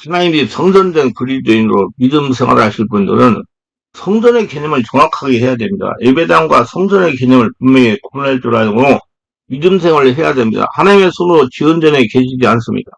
하나님이 성전된 그리스도인으로 믿음 생활하실 분들은 성전의 개념을 정확하게 해야 됩니다. 예배당과 성전의 개념을 분명히 구분할 줄 알고 믿음 생활을 해야 됩니다. 하나님의 손으로 지은 전에 계시지 않습니다.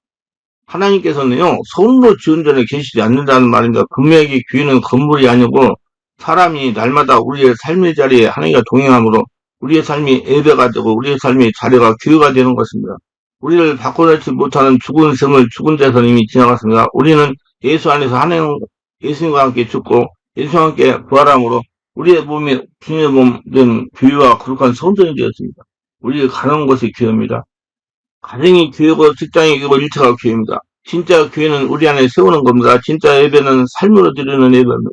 하나님께서는요, 손으로 지은 전에 계시지 않는다는 말입니다. 분명히 교회는 건물이 아니고 사람이 날마다 우리의 삶의 자리에 하나님과 동행함으로 우리의 삶이 예배가 되고 우리의 삶의 자리가 교회가 되는 것입니다. 우리를 바꿔놓지 못하는 죽은 생을 죽은 데서 이미 지나갔습니다. 우리는 예수 안에서 하나님, 예수님과 함께 죽고 예수님과 함께 부활함으로 우리의 몸이 주님의 몸 된 교회와 거룩한 성전이 되었습니다. 우리가 가는 것이 교회입니다. 가정이 교회고 직장이 교회고 일체가 교회입니다. 진짜 교회는 우리 안에 세우는 겁니다. 진짜 예배는 삶으로 드리는 예배입니다.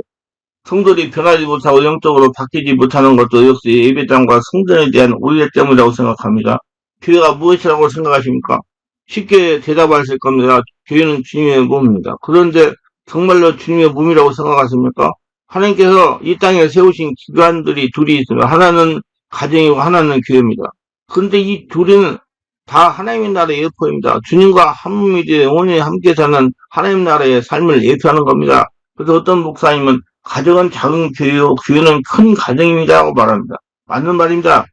성도들이 변하지 못하고 영적으로 바뀌지 못하는 것도 역시 예배당과 성전에 대한 오해 때문이라고 생각합니다. 교회가 무엇이라고 생각하십니까? 쉽게 대답하실 겁니다. 교회는 주님의 몸입니다. 그런데 정말로 주님의 몸이라고 생각하십니까? 하나님께서 이 땅에 세우신 기관들이 둘이 있습니다. 하나는 가정이고 하나는 교회입니다. 그런데 이 둘은 다 하나님의 나라의 예표입니다. 주님과 한 몸이 되어 영원히 함께 사는 하나님 나라의 삶을 예표하는 겁니다. 그래서 어떤 목사님은 가정은 작은 교회요, 교회는 큰 가정입니다라고 말합니다. 맞는 말입니다.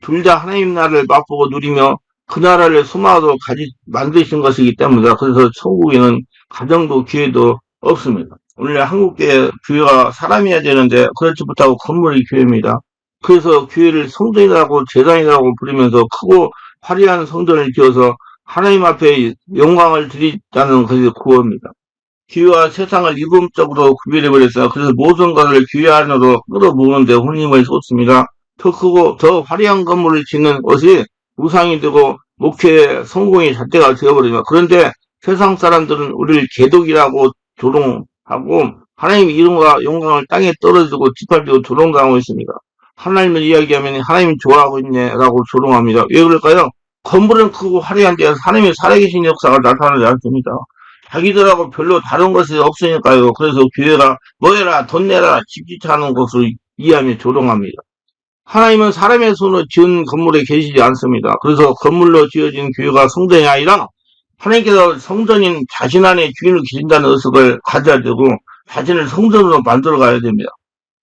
둘 다 하나님 나라를 맛보고 누리며 그 나라를 소망하도록 만드신 것이기 때문이다. 그래서 천국에는 가정도 교회도 없습니다. 오늘 한국계 교회가 사람이어야 되는데 그렇지 못하고 건물이 교회입니다. 그래서 교회를 성전이라고 제단이라고 부르면서 크고 화려한 성전을 지어서 하나님 앞에 영광을 드리자는 것이 구호입니다. 교회와 세상을 이분적으로 구별해버렸어요. 그래서 모든 것을 교회 안으로 끌어모으는데 혼힘을 쏟습니다. 더 크고 더 화려한 건물을 짓는 것이 우상이 되고 목회의 성공의 잣대가 되어버립니다. 그런데 세상 사람들은 우리를 개독이라고 조롱하고 하나님의 이름과 영광을 땅에 떨어지고 짓밟히고 조롱당하고 있습니다. 하나님을 이야기하면 하나님 좋아하고 있네라고 조롱합니다. 왜 그럴까요? 건물은 크고 화려한 데서 하나님의 살아계신 역사가 나타나지 않습니다. 자기들하고 별로 다른 것이 없으니까요. 그래서 교회가 뭐 해라 돈 내라 집짓하는 것을 이해하며 조롱합니다. 하나님은 사람의 손으로 지은 건물에 계시지 않습니다. 그래서 건물로 지어진 교회가 성전이 아니라 하나님께서 성전인 자신 안에 주인을 계신다는 의식을 가져야 되고 자신을 성전으로 만들어 가야 됩니다.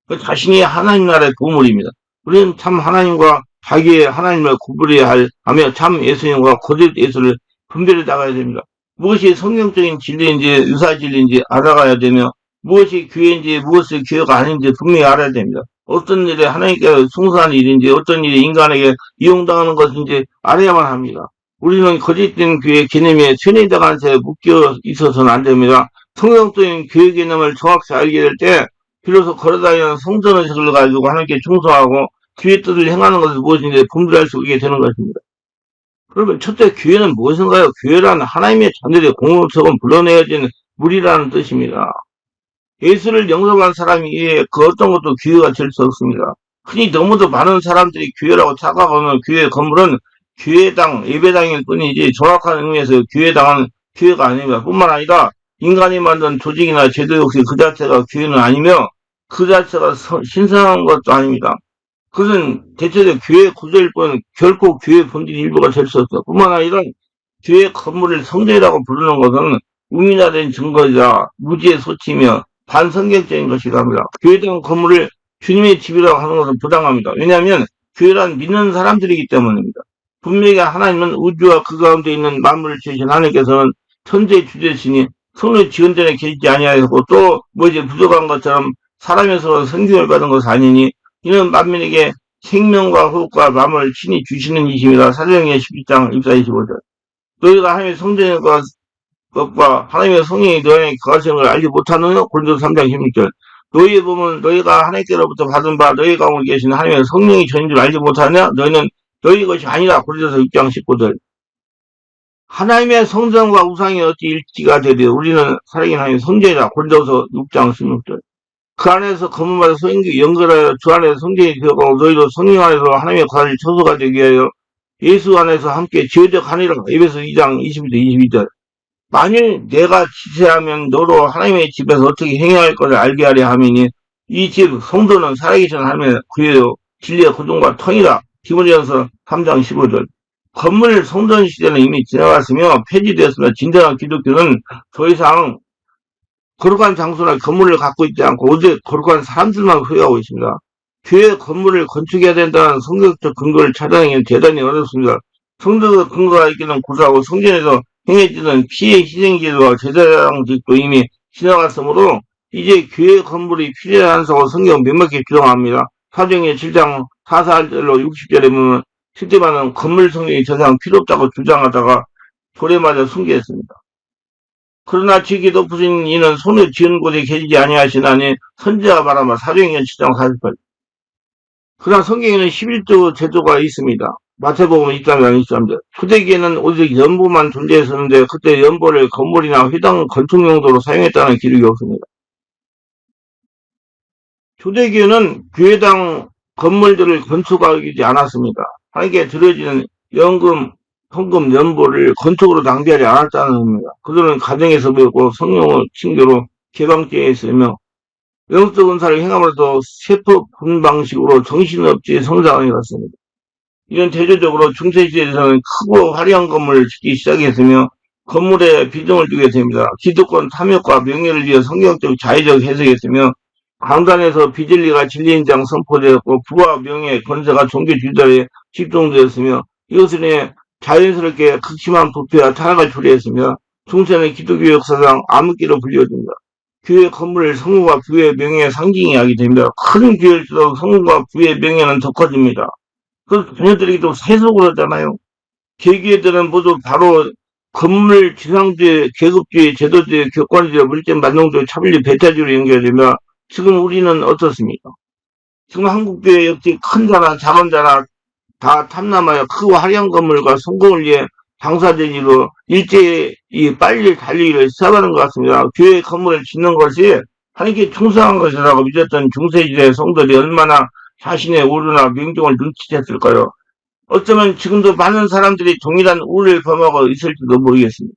그 자신이 하나님 나라의 보물입니다. 우리는 참 하나님과 자기의 하나님을 구분해야 하며 참 예수님과 거짓 예수를 분별해 나가야 됩니다. 무엇이 성경적인 진리인지 유사진리인지 알아가야 되며 무엇이 교회인지 무엇이 교회가 아닌지 분명히 알아야 됩니다. 어떤 일에 하나님께 숭상한 일인지 어떤 일이 인간에게 이용당하는 것인지 알아야만 합니다. 우리는 거짓된 교회 개념에 세뇌당한 채 묶여 있어서는 안 됩니다. 성경적인 교회 개념을 정확히 알게 될 때 비로소 걸어다니는 성전의식을 가지고 하나님께 충성하고 교회 뜻을 행하는 것이 무엇인지 분별할 수 있게 되는 것입니다. 그러면 첫째 교회는 무엇인가요? 교회란 하나님의 자녀들의 공동체금 불러내어진 무리라는 뜻입니다. 예수를 영접한 사람이 그 어떤 것도 교회가 될 수 없습니다. 흔히 너무도 많은 사람들이 교회라고 착각하는 교회 건물은 교회당, 예배당일 뿐이지 정확한 의미에서 교회당은 교회가 아닙니다. 뿐만 아니라 인간이 만든 조직이나 제도 역시 그 자체가 교회는 아니며 그 자체가 신성한 것도 아닙니다. 그것은 대체적 교회 구조일 뿐 결코 교회 본질 일부가 될 수 없어. 뿐만 아니라 교회 건물을 성전이라고 부르는 것은 우민화된 증거이자 무지의 소치며 반성경적인 것이라 합니다. 교회당 건물을 주님의 집이라고 하는 것은 부당합니다. 왜냐하면 교회란 믿는 사람들이기 때문입니다. 분명히 하나님은 우주와 그 가운데 있는 만물을 지으신 하나님께서는 천지의 주제시니 손을 지은 전에 계시지 아니하였고 또 뭐지 부족한 것처럼 사람에서 성경을 받은 것은 아니니 이는 만민에게 생명과 호흡과 마음을 친히 주시는 이심이라 사도행전 12장 24-25절. 너희가 하나님의 성전의 것과 하나님의 성령이 너희 안에 거하시는 걸 알지 못하느냐? 고린도서 3장 16절. 너희의 몸은 너희가 하나님께로부터 받은 바 너희 가운데 계신 하나님의 성령이 전인 줄 알지 못하느냐? 너희는 너희 것이 아니라. 고린도서 6장 19절. 하나님의 성전과 우상이 어찌 일치가 되려 우리는 살아계신 하나님의 성전이라. 고린도서 6장 16절. 그 안에서 거문마다 연결하여 주 안에서 성전이 되어가고 너희도 성령 안에서 하나님의 과를 처소가 되게 하여 예수 안에서 함께 지어져 가니라. 에베소 2장 21-22절. 만일 내가 지체하면 너로 하나님의 집에서 어떻게 행해야 할 것을 알게 하려 함이니 이 집 성도는 살아계신 하나님의 구예요 진리의 고동과 통이라. 디모데전서 3장 15절. 건물 성전 시대는 이미 지나갔으며 폐지되었으며 진정한 기독교는 더 이상 거룩한 장소나 건물을 갖고 있지 않고 오직 거룩한 사람들만 소유하고 있습니다. 교회 건물을 건축해야 된다는 성경적 근거를 찾아내기는 대단히 어렵습니다. 성경적 근거가 있기는 고사하고 성전에서 행해지는 피해 희생제도와 제사장직도 이미 지나갔으므로 이제 교회 건물이 필요한다고 성경 명백히 주장합니다. 사도행전 7장 44절로 60절에 보면 실제로는 건물 성경이 더 이상 필요 없다고 주장하다가 돌에 맞아 순교했습니다. 그러나 지기 높으신 이는 손을 지은 곳에 계시지 아니하시나니 선지자가 말하마 사도행전 7장 48절. 그러나 성경에는 11조 제도가 있습니다. 마태복음 23장 23절. 초대기에는 오직 연보만 존재했었는데 그때 연보를 건물이나 회당 건축 용도로 사용했다는 기록이 없습니다. 초대교회는 교회당 건물들을 건축하지 않았습니다. 하나님께 드려지는 연금, 헌금, 연보를 건축으로 낭비하지 않았다는 겁니다. 그들은 가정에서 배웠고 성령의 징조로 개방되어 있으며 영적 은사를 행함으로써 세포 분 방식으로 정신없이 성장해 갔습니다. 이런 대조적으로 중세시대에서는 크고 화려한 건물을 짓기 시작했으며 건물에 비중을 두게 됩니다. 기득권 탐욕과 명예를 위해 성경적 자의적 해석했으며 강단에서 비진리가 진리인장 선포되었고 부와 명예, 권세가 종교 주달에 집중되었으며 이것을 인해 자연스럽게 극심한 부패와 타락을 초래했으며 중세는 기독교 역사상 암흑기로 불려집니다. 교회 건물을 성공과 부의 명예의 상징이 하게 됩니다. 큰 교회일수록 성공과 부의 명예는 더 커집니다. 그 자녀들이 또 세속을 하잖아요. 개교회들은 모두 바로 건물 지상주의, 계급주의, 제도주의, 격관주의, 물질 만능주의, 차별주의, 배타주의로 연결되며 지금 우리는 어떻습니까? 지금 한국교회 역시 큰 자나 작은 자나 다 탐남하여 크고 화려한 건물과 성공을 위해 당사자지로 일제히 빨리 달리기를 시작하는 것 같습니다. 교회 건물을 짓는 것이 하나님께 충성한 것이라고 믿었던 중세시대 성도들이 얼마나 자신의 오류나 명종을 눈치챘을까요? 어쩌면 지금도 많은 사람들이 동일한 오류를 범하고 있을지도 모르겠습니다.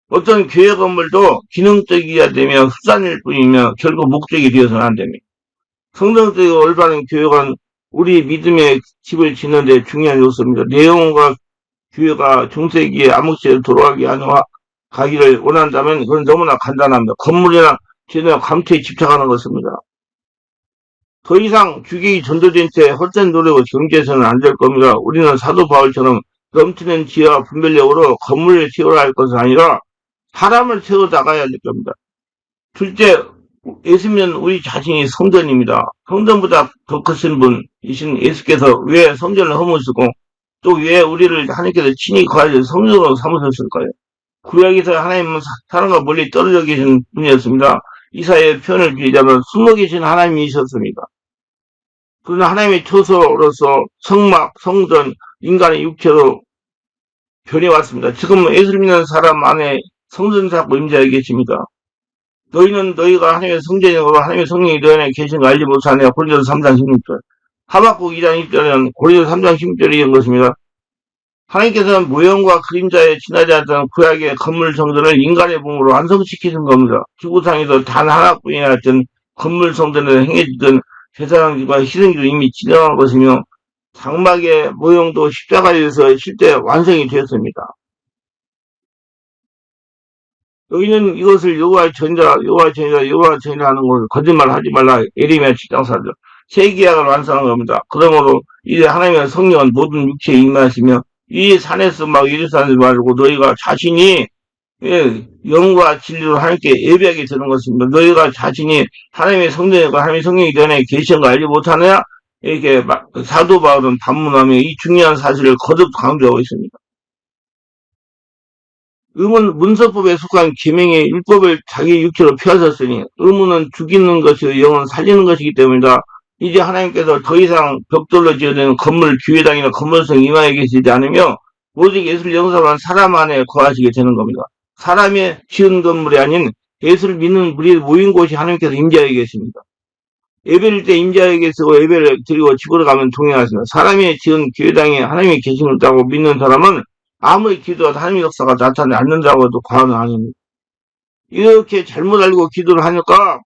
어떤 교회 건물도 기능적이어야 되며 수단일 뿐이며 결국 목적이 되어서는 안 됩니다. 성경적이고 올바른 교육은 우리 믿음의 집을 짓는 데 중요한 요소입니다. 내용과 교회가 중세기에 암흑시대로 가기를 원한다면 그건 너무나 간단합니다. 건물이나 제도나 감퇴에 집착하는 것입니다. 더 이상 주객이 전도된 채 헛된 노력을 경제해서는 안 될 겁니다. 우리는 사도 바울처럼 넘치는 지혜와 분별력으로 건물을 세워야 할 것은 아니라 사람을 세워 나가야 할 겁니다. 둘째, 예수님은 우리 자신이 성전입니다. 성전보다 더 크신 분이신 예수께서 왜 성전을 허무시고 또 왜 우리를 하나님께서 친히 거하여 성전으로 삼으셨을까요? 구약에서 하나님은 사람과 멀리 떨어져 계신 분이었습니다. 이사야의 표현을 빌자면 숨어 계신 하나님이셨습니다. 그러나 하나님의 초소로서 성막, 성전, 인간의 육체로 변해왔습니다. 지금 예수를 믿는 사람 안에 성전 잡고 임재하여 계십니다. 너희는 너희가 하나님의 성전이고 하나님의 성령이 너희 안에 계신 거 알지 못하냐. 고린도서 3장 16절. 하박국 2장 10절은 고린도서 3장 16절이 이런 것입니다. 하나님께서는 모형과 그림자에 지나지 않던 구약의 건물 성전을 인간의 몸으로 완성시키는 겁니다. 지구상에서 단 하나뿐이었던 건물 성전에서 행해지던 제사장과 희생도 이미 지나간 것이며 장막의 모형도 십자가에서 실제 완성이 되었습니다. 여기는 이것을 여호와의 전자 하는 것을 거짓말 하지 말라. 예레미야 7장 4절. 새 계약을 완성한 겁니다. 그러므로 이제 하나님의 성령은 모든 육체에 임하시며 이 산에서 막 예루살렘에서 말고 너희가 자신이 영과 진리로 하나님께 예배하게 되는 것입니다. 너희가 자신이 하나님의 성전이고 하나님의 성령이 전에 계신 거 알지 못하느냐? 이렇게 사도 바울은 반문하며 이 중요한 사실을 거듭 강조하고 있습니다. 의문 문서법에 속한 계명의 율법을 자기 육체로 펴셨으니 의문은 죽이는 것이요 영은 살리는 것이기 때문이다. 이제 하나님께서 더 이상 벽돌로 지어진 건물 교회당이나 건물성 임하에 계시지 않으며 오직 예수를 영접한 사람 안에 거하시게 되는 겁니다. 사람이 지은 건물이 아닌 예수를 믿는 우리 모인 곳이 하나님께서 임재하여 계십니다. 예배를 때 임재하여 계시고 예배를 드리고 집으로 가면 동행하십니다. 사람이 지은 교회당에 하나님이 계심을 따고 믿는 사람은 아무리 기도해도 하나님의 역사가 나타나지 않는다고 해도 과언은 아닙니다. 이렇게 잘못 알고 기도를 하니까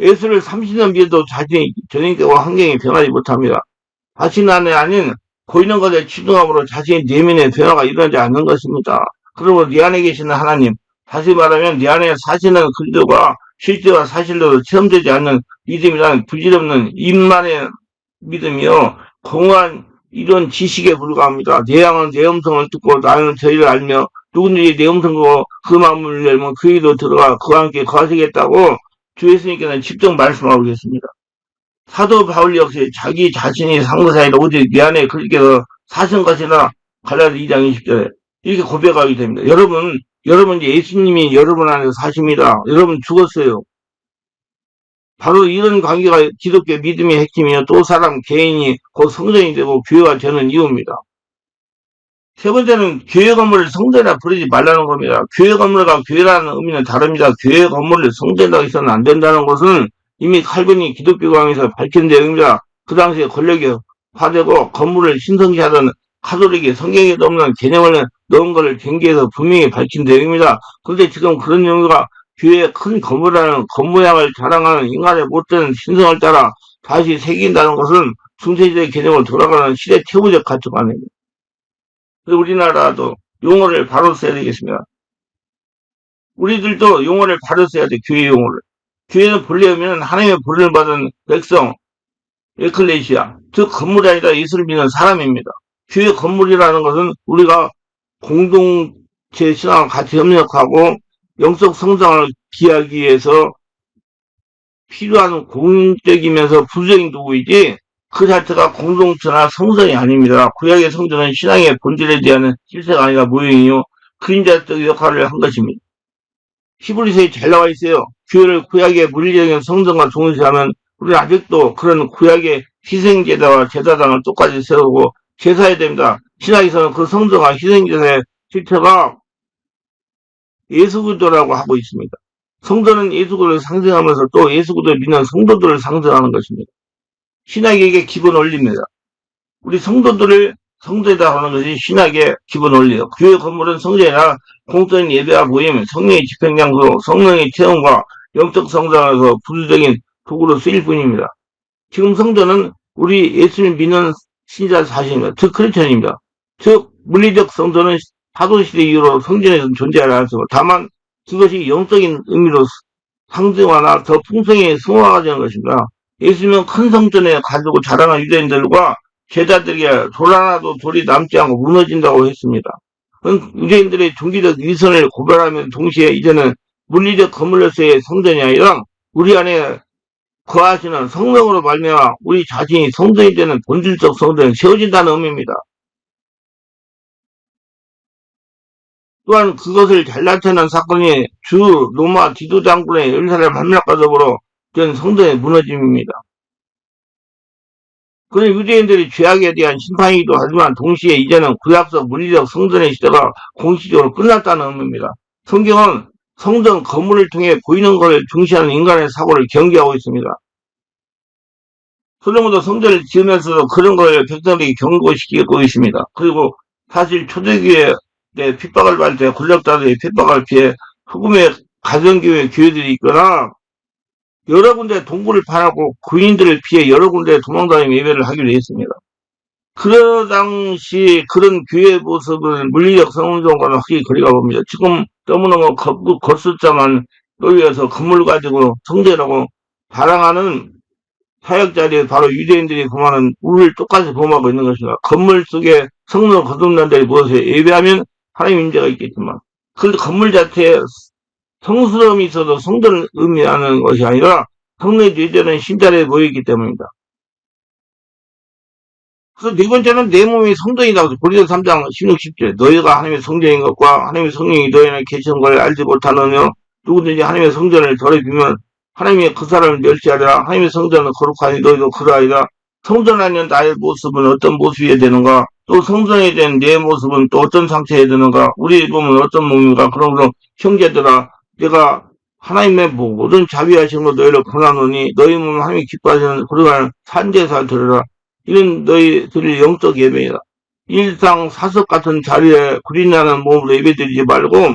예수를 30년 믿어도 자신이 전인격과 환경이 변하지 못합니다. 자신 안에 아닌 보이는 것에 치중함으로 자신의 내면의 변화가 일어나지 않는 것입니다. 그러므로 네 안에 계시는 하나님, 다시 말하면 내 안에 사시는 글들과 실제와 사실로 체험되지 않는 믿음이란 부질없는 입만의 믿음이요. 공허한 이런 지식에 불과합니다. 내 양은 내 음성을 듣고 나는 저희를 알며 누구든지 내 음성과 그 마음을 열면 그 이로 들어가 그와 함께 거하시겠다고 주 예수님께서는 직접 말씀하고 계십니다. 사도 바울 역시 자기 자신이 상고사이다 오직 내 안에 그리께서 사신 것이나 갈라디아 2장 20절에 이렇게 고백하게 됩니다. 여러분 예수님이 여러분 안에서 사십니다. 여러분 죽었어요. 바로 이런 관계가 기독교 믿음의 핵심이며 또 사람 개인이 곧 성전이 되고 교회가 되는 이유입니다. 세 번째는 교회 건물을 성전이라 부르지 말라는 겁니다. 교회 건물과 교회라는 의미는 다릅니다. 교회 건물을 성전이라고 해서는 안 된다는 것은 이미 칼빈이 기독교강에서 밝힌 내용입니다. 그 당시에 권력이 화되고 건물을 신성시하던 카톨릭이 성경에도 없는 개념을 넣은 것을 경계에서 분명히 밝힌 내용입니다. 그런데 지금 그런 용어가 교회의 큰 건물이라는 겉모양을 자랑하는 인간의 못된 신성을 따라 다시 새긴다는 것은 중세시대 개념으로 돌아가는 시대 태우적 가치관입니다. 우리나라도 용어를 바로 써야 되겠습니다. 우리들도 용어를 바로 써야 돼, 교회 용어를. 교회는 본래 의미는 하나님의 부름을 받은 백성, 에클레시아, 즉 건물이 아니라 예수를 믿는 사람입니다. 교회 건물이라는 것은 우리가 공동체 신앙을 같이 협력하고 영적 성장을 기하기 위해서 필요한 공적이면서 부수적인 도구이지 그 자체가 공동체나 성전이 아닙니다. 구약의 성전은 신앙의 본질에 대한 실체가 아니라 모형이요. 그림자적 역할을 한 것입니다. 히브리서에 잘 나와 있어요. 교회를 구약의 물리적인 성전과 동일시하면 우리는 아직도 그런 구약의 희생제사와 제사장을 똑같이 세우고 제사해야 됩니다. 신학에서는 그 성전과 희생제사의 실체가 예수 그리스도라고 하고 있습니다. 성전은 예수 그리스도를 상징하면서 또 예수 그리스도를 믿는 성도들을 상징하는 것입니다. 신학의 이게 기본 원리입니다. 우리 성도들을 성도에다 하는 것이 신학의 기본 원리예요. 교회 건물은 성전이나 공적인 예배와 모임, 성령의 집행장소, 성령의 체험과 영적 성장에서 부수적인 도구로 쓰일 뿐입니다. 지금 성전은 우리 예수를 믿는 신자 자신입니다. 즉 크리스천입니다. 즉 물리적 성전은 사도시대 이후로 성전에서 존재하지 않습니다. 다만 그것이 영적인 의미로 상징화나 더 풍성히 승화가 되는 것입니다. 예수님은 큰 성전에 가지고 자랑한 유대인들과 제자들에게 돌 하나도 돌이 남지 않고 무너진다고 했습니다. 유대인들의 종교적 위선을 고발하면 동시에 이제는 물리적 건물로서의 성전이 아니라 우리 안에 거하시는 성령으로 말미암아 우리 자신이 성전이 되는 본질적 성전이 세워진다는 의미입니다. 또한 그것을 잘 나타낸 사건이 주 로마 디도 장군의 예루살렘 함락과 더불어 된 성전의 무너짐입니다. 그런 유대인들이 죄악에 대한 심판이기도 하지만 동시에 이제는 구약적 물리적 성전의 시대가 공식적으로 끝났다는 의미입니다. 성경은 성전 건물을 통해 보이는 것을 중시하는 인간의 사고를 경계하고 있습니다. 솔로몬도 성전을 지으면서도 그런 걸 백성들에게 경고시키고 있습니다. 그리고 사실 초대교회 때 핍박을 받을 때 권력자들의 핍박을 피해 흑음의 가정교회 교회들이 있거나 여러 군데 동굴을 파고 군인들을 피해 여러 군데 도망다니며 예배를 하기로 했습니다. 그 당시 그런 교회 모습은 물리적 성전과는 확실히 거리가 멉니다. 지금 너무너무 겉숫자만 놓여서 건물 가지고 성전이라고 자랑하는 사역자리 바로 유대인들이 범하는 우를 똑같이 범하고 있는 것입니다. 건물 속에 성령을 거듭난 데에 무엇에 예배하면 하나님 임재가 있겠지만 그 건물 자체에 성스러움이 있어도 성전을 의미하는 것이 아니라 성령의 예배는 신자리에 모여있기 때문입니다. 그래서 네 번째는 내 몸이 성전이다. 고린도서 3장 16, 17 너희가 하나님의 성전인 것과 하나님의 성령이 너희 안에 계시는 걸 알지 못하느냐 누구든지 하나님의 성전을 더럽히면 하나님이 그 사람을 멸시하리라. 하나님의 성전은 거룩하니 너희도 그러하리라. 성전 아닌 나의 모습은 어떤 모습이어야 되는가? 또 성전에 대한 내 모습은 또 어떤 상태여야 되는가? 우리의 몸은 어떤 몸인가? 그러므로 형제들아 내가 하나님의 모든 자비하심으로 너희를 권하노니 너희 몸은 하나님이 기뻐하시는 그러한 산제사 들으라. 이런 너희들의 영적 예배이다. 일상 사석 같은 자리에 구린나는 몸으로 예배드리지 말고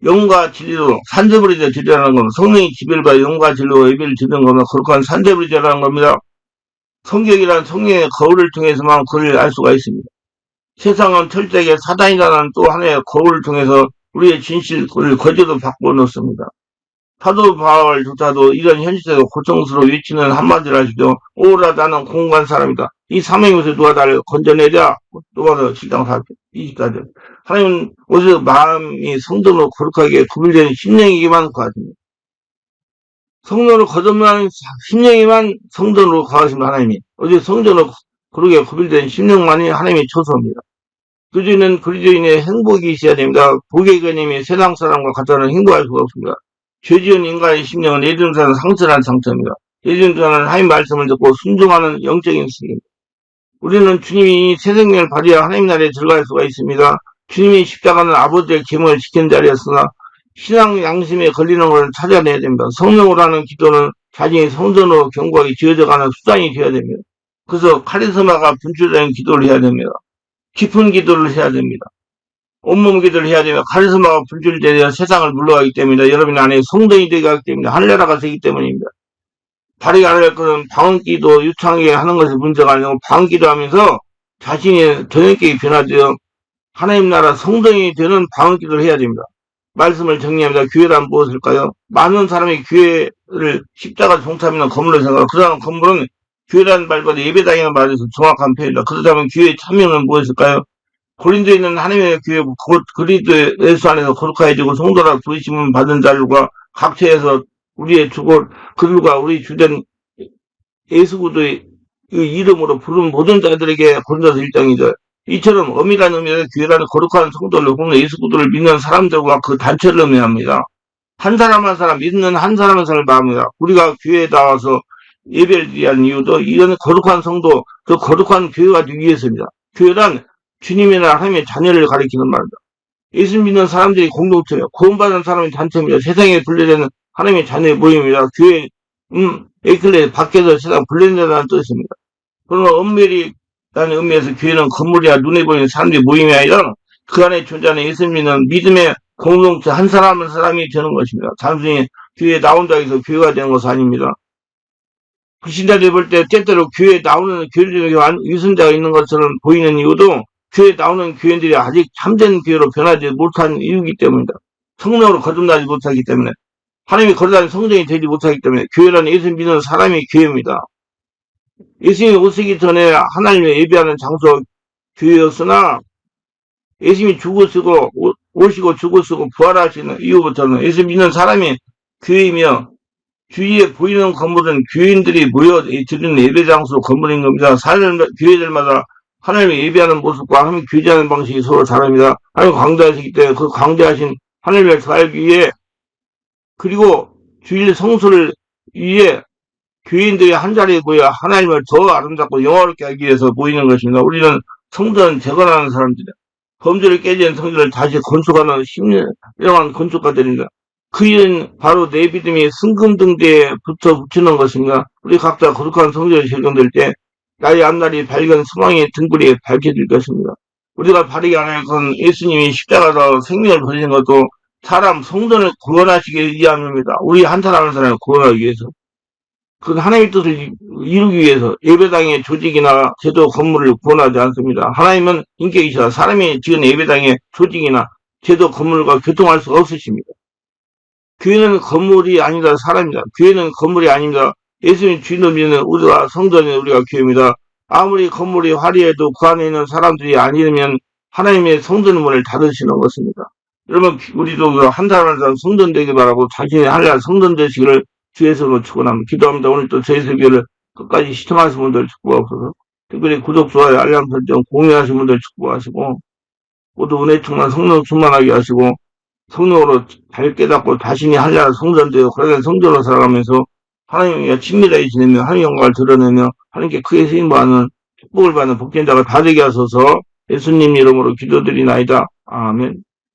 영과 진리로 산재버리자 드리라는 겁니다. 성령의 지배를 받아 영과 진리로 예배를 드리는 겁니다. 그렇게 산재버리자라는 겁니다. 성경이란 성령의 거울을 통해서만 그를 알 수가 있습니다. 세상은 철저하게 사단이라는 또 하나의 거울을 통해서 우리의 진실을 거저도 바꾸어 놓습니다. 사도 바울조차도 이런 현실에서 고통스러워 외치는 한마디를 하시죠. 오라 나는 공고한 사람이다. 이 사명에서 누가 나를 건져내랴. 누가서 7장 20까지. 하나님은 어디서 마음이 성도로 거룩하게 구별되는 심령이기만 구하십니다. 성도로 거듭나는 심령이만 성도로 구하십니다. 하나님이. 어디 성도로 거룩하게 구별된 심령만이 하나님의 초소입니다. 그리스도인의 행복이 있어야 됩니다. 복의 개념이 세상 사람과 같다는 행복할 수가 없습니다. 죄 지은 인간의 심령은 예전보다는 상처난 상태입니다. 예전보다는 하나님 말씀을 듣고 순종하는 영적인 수입니다. 우리는 주님이 새 생명을 받아야 하나님 나라에 들어갈 수가 있습니다. 주님이 십자가는 아버지의 계명을 지키는 자리였으나 신앙 양심에 걸리는 것을 찾아내야 됩니다. 성령으로 하는 기도는 자신이 성전으로 견고하게 지어져가는 수단이 되어야 됩니다. 그래서 카리스마가 분출되는 기도를 해야 됩니다. 깊은 기도를 해야 됩니다. 온몸 기도를 해야 되며 카리스마가 분출되어 세상을 물러가기 때문이다. 여러분 안에 성전이 되기 때문에 하늘나라가 되기 때문입니다. 바르게 안 할 것은 방언기도 유창하게 하는 것이 문제가 아니고 방언기도 하면서 자신이 저녁에 변화되어 하나님 나라 성전이 되는 방언기도를 해야 됩니다. 말씀을 정리합니다. 교회란 무엇일까요? 많은 사람이 교회를 십자가 종참이나 건물로 생각하고 그 다음 건물은 교회라는 말보다 예배당이라는 말에서 정확한 표현이다. 그렇다면 교회의 참여는 무엇일까요? 고린도에 있는 하나님의 교회, 그리스도 예수 안에서 거룩하여지고 성도라 부르심을 받은 자들과 각처에서 우리의 주고 그들과 우리 주된 예수 그리스도의 이름으로 부른 모든 자들에게 고린도서 1장이죠. 이처럼 엄밀한 의미에서 교회라는 거룩한 성도를 혹은 예수 그리스도를 믿는 사람들과 그 단체를 의미합니다. 한 사람 한 사람 믿는 한 사람 한 사람을 말합니다. 우리가 교회에 나와서 예배를 드리는 이유도 이런 거룩한 성도, 그 거룩한 교회가 되기 위해서입니다. 교회란 주님이나 하나님의 자녀를 가리키는 말입니다. 예수 믿는 사람들이 공동체예요. 구원받은 사람의 단체입니다. 세상에 분류되는 하나님의 자녀의 모임입니다. 교회, 에클레 밖에서 세상 분류된다는 뜻입니다. 그러나 엄밀히 라는 의미에서 교회는 건물이야 눈에 보이는 사람들의 모임이 아니라 그 안에 존재하는 예수 믿는 믿음의 공동체 한 사람 한 사람이 되는 것입니다. 단순히 교회에 나온다고 해서 교회가 되는 것은 아닙니다. 불신자들이 볼 때 때때로 교회에 나오는 교회들에게 위선자가 있는 것처럼 보이는 이유도 교회에 나오는 교인들이 아직 참된 교회로 변하지 못한 이유이기 때문입니다. 성령으로 거듭나지 못하기 때문에 하나님이 거듭난 성전이 되지 못하기 때문에 교회라는 예수 믿는 사람이 교회입니다. 예수님이 오시기 전에 하나님을 예배하는 장소 교회였으나 예수님이 오시고 죽으시고 부활하시는 이후부터는 예수 믿는 사람이 교회이며 주위에 보이는 건물은 교인들이 모여 드리는 예배 장소 건물인 겁니다. 교회들마다 하나님을 예배하는 모습과 하나님 교제하는 방식이 서로 다릅니다. 하나님 광대하시기 때문에 그 광대하신 하나님을 살기 위해 그리고 주일 성소를 위해 교인들이 한자리에 모여 하나님을 더 아름답고 영화롭게 하기 위해서 모이는 것입니다. 우리는 성전 재건하는 사람들이다. 범죄를 깨지는 성전을 다시 건축하는 신령한 건축가들입니다. 그 일은 바로 내 믿음이 승금등대에 붙이는 것입니다. 우리 각자 거룩한 성전이 적용될 때 나의 앞날이 밝은 소망의 등불이 밝혀질 것입니다. 우리가 바르게 알아야 할 건 예수님이 십자가로 생명을 버리는 것도 사람 성전을 구원하시기 위함입니다. 우리 한 사람 한 사람을 구원하기 위해서. 그건 하나님의 뜻을 이루기 위해서 예배당의 조직이나 제도 건물을 구원하지 않습니다. 하나님은 인격이시라 사람이 지은 예배당의 조직이나 제도 건물과 교통할 수가 없으십니다. 교회는 건물이 아니다 사람이다. 교회는 건물이 아닙니다. 예수님 주인을 믿는 우리가 성전이 우리가 교회입니다. 아무리 건물이 화려해도 그 안에 있는 사람들이 아니면 하나님의 성전 문을 닫으시는 것입니다. 여러분 우리도 한 사람 한 사람 성전 되기 바라고 자신의 하나님 성전 되시기를 주에서로 축원합니다. 기도합니다. 오늘 또 저희 설교를 끝까지 시청하신 분들 축복하소서. 특별히 구독, 좋아요, 알람 설정, 공유하신 분들 축복하시고 모두 은혜 충만 성령 충만하게 하시고 성령으로 잘 깨닫고 자신이 하나님 성전되어 그러한 성전으로 살아가면서 하나님과 친밀하게 지내며 하나님 영광을 드러내며 하나님께 크게 쓰임받는 축복을 받는 복된 자가 다 되게 하소서. 예수님 이름으로 기도드리나이다. 아멘.